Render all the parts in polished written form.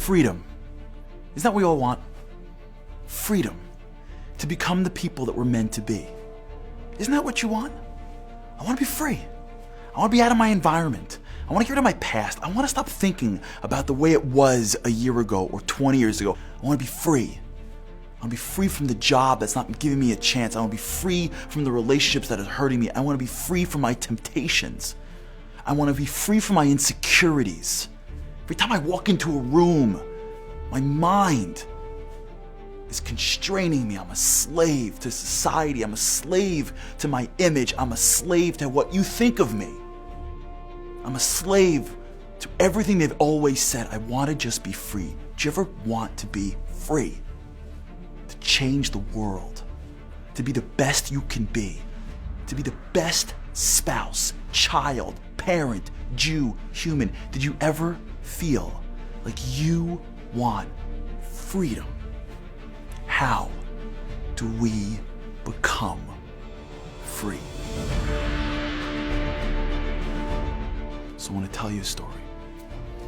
Freedom. Isn't that what we all want? Freedom. To become the people that we're meant to be. Isn't that what you want? I want to be free. I want to be out of my environment. I want to get rid of my past. I want to stop thinking about the way it was a year ago or 20 years ago. I want to be free. I want to be free from the job that's not giving me a chance. I want to be free from the relationships that are hurting me. I want to be free from my temptations. I want to be free from my insecurities. Every time I walk into a room, my mind is constraining me. I'm a slave to society. I'm a slave to my image. I'm a slave to what you think of me. I'm a slave to everything they've always said. I want to just be free. Do you ever want to be free? To change the world. To be the best you can be. To be the best spouse, child, parent, Jew, human. Did you ever feel like you want freedom? How do we become free? So I want to tell you a story.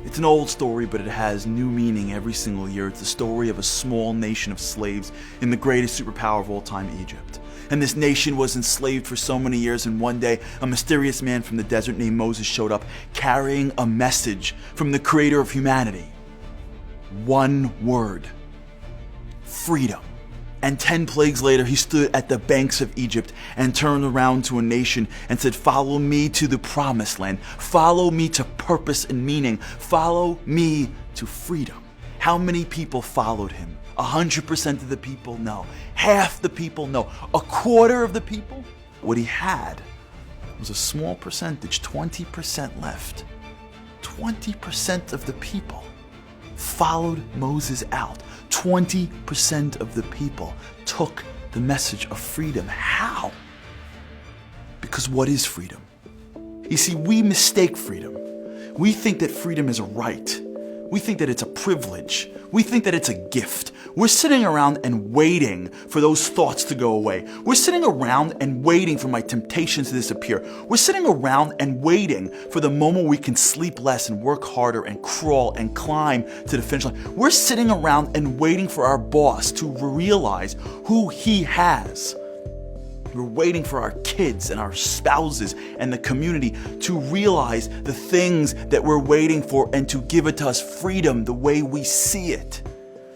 It's an old story, but it has new meaning every single year. It's the story of a small nation of slaves in the greatest superpower of all time, Egypt. And this nation was enslaved for so many years, and one day a mysterious man from the desert named Moses showed up carrying a message from the creator of humanity. One word: freedom. And 10 plagues later, he stood at the banks of Egypt and turned around to a nation and said, "Follow me to the promised land. Follow me to purpose and meaning. Follow me to freedom." How many people followed him? 100% of the people? No. Half the people? No. A quarter of the people? What he had was a small percentage, 20% left. 20% of the people followed Moses out. 20% of the people took the message of freedom. How? Because what is freedom? You see, we mistake freedom. We think that freedom is a right. We think that it's a privilege. We think that it's a gift. We're sitting around and waiting for those thoughts to go away. We're sitting around and waiting for my temptations to disappear. We're sitting around and waiting for the moment we can sleep less and work harder and crawl and climb to the finish line. We're sitting around and waiting for our boss to realize who he has. We're waiting for our kids and our spouses and the community to realize the things that we're waiting for and to give it to us freedom the way we see it.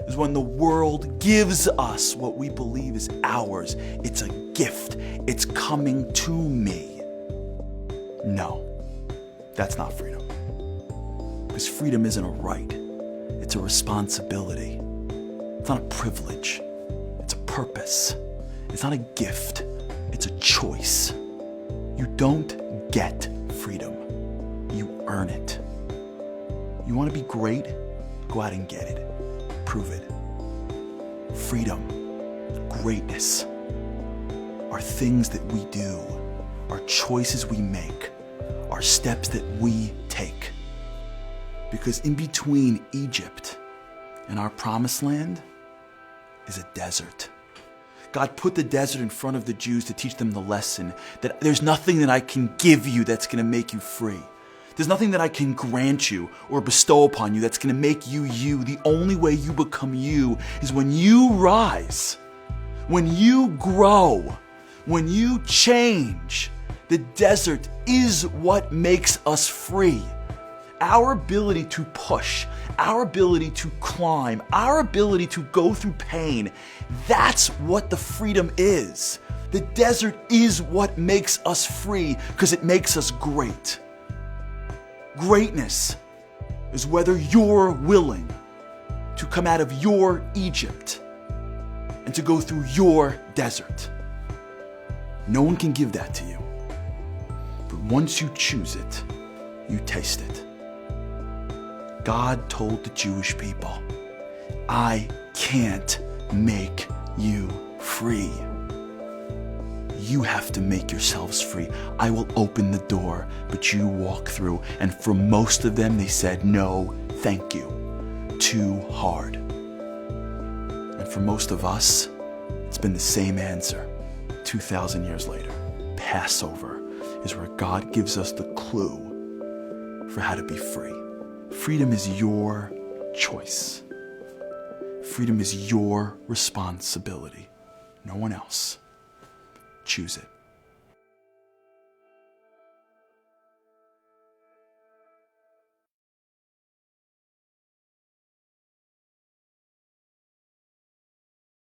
Is when the world gives us what we believe is ours. It's a gift. It's coming to me. No, that's not freedom. Because freedom isn't a right. It's a responsibility. It's not a privilege. It's a purpose. It's not a gift. It's a choice. You don't get freedom. You earn it. You want to be great? Go out and get it. Prove it. Freedom, greatness are things that we do, are choices we make, are steps that we take. Because in between Egypt and our promised land is a desert. God put the desert in front of the Jews to teach them the lesson that there's nothing that I can give you that's going to make you free. There's nothing that I can grant you or bestow upon you that's going to make you you. The only way you become you is when you rise, when you grow, when you change. The desert is what makes us free. Our ability to push, our ability to climb, our ability to go through pain, that's what the freedom is. The desert is what makes us free because it makes us great. Greatness is whether you're willing to come out of your Egypt and to go through your desert. No one can give that to you. But once you choose it, you taste it. God told the Jewish people, I can't make you free. You have to make yourselves free. I will open the door, but you walk through. And for most of them, they said, no, thank you. Too hard. And for most of us, it's been the same answer 2,000 years later. Passover is where God gives us the clue for how to be free. Freedom is your choice. Freedom is your responsibility, no one else. Choose it.